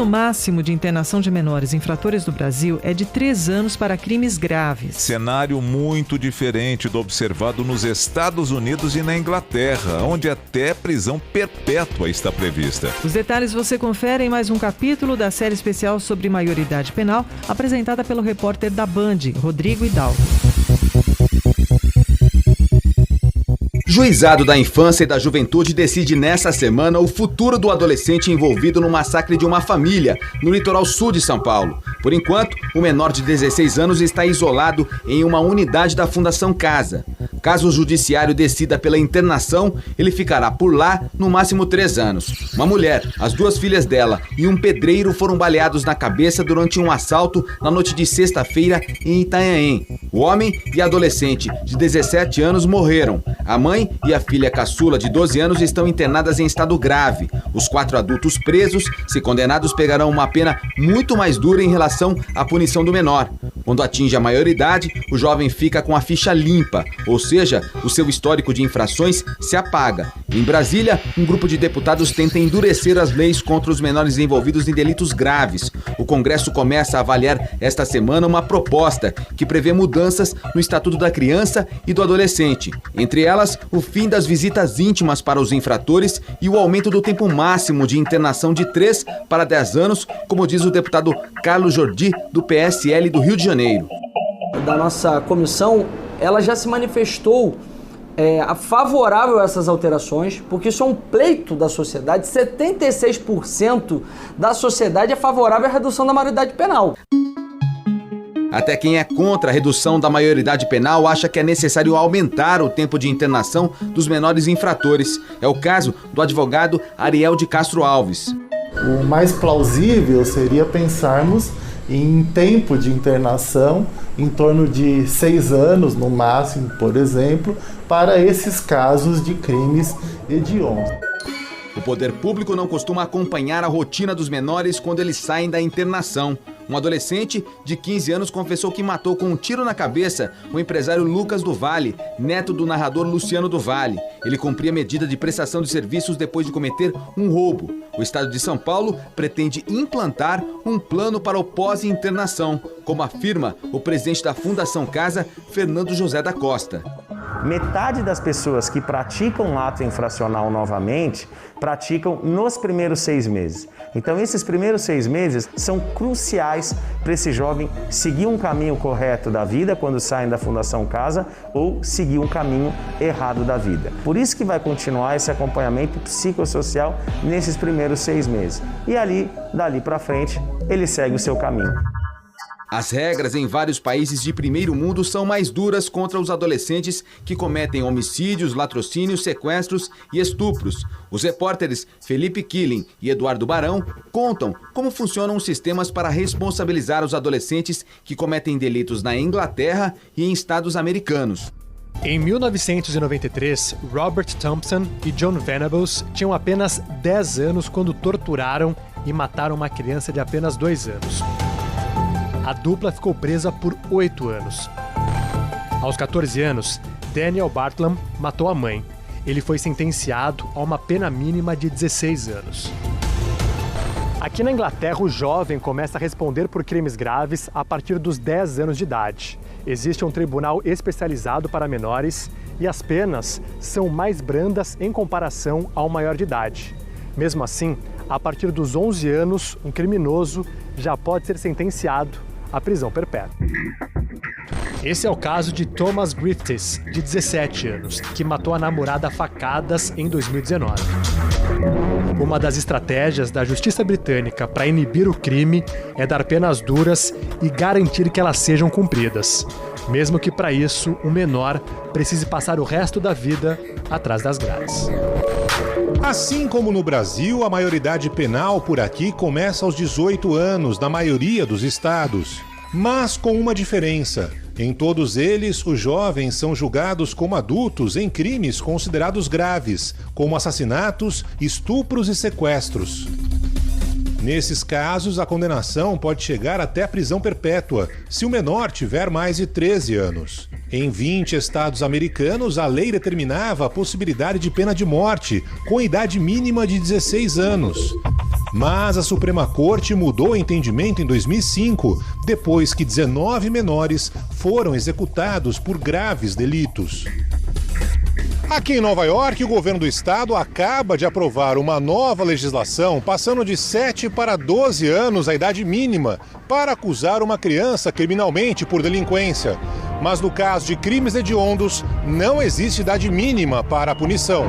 peno máximo de internação de menores infratores do Brasil é de 3 anos para crimes graves. Cenário muito diferente do observado nos Estados Unidos e na Inglaterra, onde até prisão perpétua está prevista. Os detalhes você confere em mais um capítulo da série especial sobre maioridade penal, apresentada pelo repórter da Band, Rodrigo Hidalgo. Juizado da Infância e da Juventude decide nessa semana o futuro do adolescente envolvido no massacre de uma família no litoral sul de São Paulo. Por enquanto, o menor de 16 anos está isolado em uma unidade da Fundação Casa. Caso o judiciário decida pela internação, ele ficará por lá no máximo 3 anos. Uma mulher, as 2 filhas dela e um pedreiro foram baleados na cabeça durante um assalto na noite de sexta-feira em Itanhaém. O homem e a adolescente de 17 anos morreram. A mãe e a filha caçula de 12 anos estão internadas em estado grave. Os 4 adultos presos, se condenados, pegarão uma pena muito mais dura em relação à punição do menor. Quando atinge a maioridade, o jovem fica com a ficha limpa, ou seja, o seu histórico de infrações se apaga. Em Brasília, um grupo de deputados tenta endurecer as leis contra os menores envolvidos em delitos graves. O Congresso começa a avaliar esta semana uma proposta que prevê mudanças no Estatuto da Criança e do Adolescente. Entre elas, o fim das visitas íntimas para os infratores e o aumento do tempo máximo de internação de 3 para 10 anos, como diz o deputado Carlos Jordi, do PSL do Rio de Janeiro. Da nossa comissão, ela já se manifestou favorável a essas alterações, porque isso é um pleito da sociedade. 76% da sociedade é favorável à redução da maioridade penal. Até quem é contra a redução da maioridade penal acha que é necessário aumentar o tempo de internação dos menores infratores. É o caso do advogado Ariel de Castro Alves. O mais plausível seria pensarmos em tempo de internação em torno de 6 anos, no máximo, por exemplo, para esses casos de crimes hediondos. O poder público não costuma acompanhar a rotina dos menores quando eles saem da internação. Um adolescente de 15 anos confessou que matou com um tiro na cabeça o empresário Lucas do Vale, neto do narrador Luciano do Vale. Ele cumpria medida de prestação de serviços depois de cometer um roubo. O estado de São Paulo pretende implantar um plano para o pós-internação, como afirma o presidente da Fundação Casa, Fernando José da Costa. Metade das pessoas que praticam um ato infracional novamente, praticam nos primeiros 6 meses. Então esses primeiros 6 meses são cruciais para esse jovem seguir um caminho correto da vida quando saem da Fundação Casa ou seguir um caminho errado da vida. Por isso que vai continuar esse acompanhamento psicossocial nesses primeiros 6 meses. E dali para frente, ele segue o seu caminho. As regras em vários países de primeiro mundo são mais duras contra os adolescentes que cometem homicídios, latrocínios, sequestros e estupros. Os repórteres Felipe Killing e Eduardo Barão contam como funcionam os sistemas para responsabilizar os adolescentes que cometem delitos na Inglaterra e em estados americanos. Em 1993, Robert Thompson e John Venables tinham apenas 10 anos quando torturaram e mataram uma criança de apenas 2 anos. A dupla ficou presa por 8 anos. Aos 14 anos, Daniel Bartlam matou a mãe. Ele foi sentenciado a uma pena mínima de 16 anos. Aqui na Inglaterra, o jovem começa a responder por crimes graves a partir dos 10 anos de idade. Existe um tribunal especializado para menores e as penas são mais brandas em comparação ao maior de idade. Mesmo assim, a partir dos 11 anos, um criminoso já pode ser sentenciado à prisão perpétua. Esse é o caso de Thomas Griffiths, de 17 anos, que matou a namorada a facadas em 2019. Uma das estratégias da justiça britânica para inibir o crime é dar penas duras e garantir que elas sejam cumpridas, mesmo que para isso o menor precise passar o resto da vida atrás das grades. Assim como no Brasil, a maioridade penal por aqui começa aos 18 anos, na maioria dos estados. Mas com uma diferença. Em todos eles, os jovens são julgados como adultos em crimes considerados graves, como assassinatos, estupros e sequestros. Nesses casos, a condenação pode chegar até a prisão perpétua, se o menor tiver mais de 13 anos. Em 20 estados americanos, a lei determinava a possibilidade de pena de morte, com idade mínima de 16 anos. Mas a Suprema Corte mudou o entendimento em 2005, depois que 19 menores foram executados por graves delitos. Aqui em Nova York, o governo do estado acaba de aprovar uma nova legislação passando de 7 para 12 anos a idade mínima para acusar uma criança criminalmente por delinquência. Mas no caso de crimes hediondos, não existe idade mínima para a punição.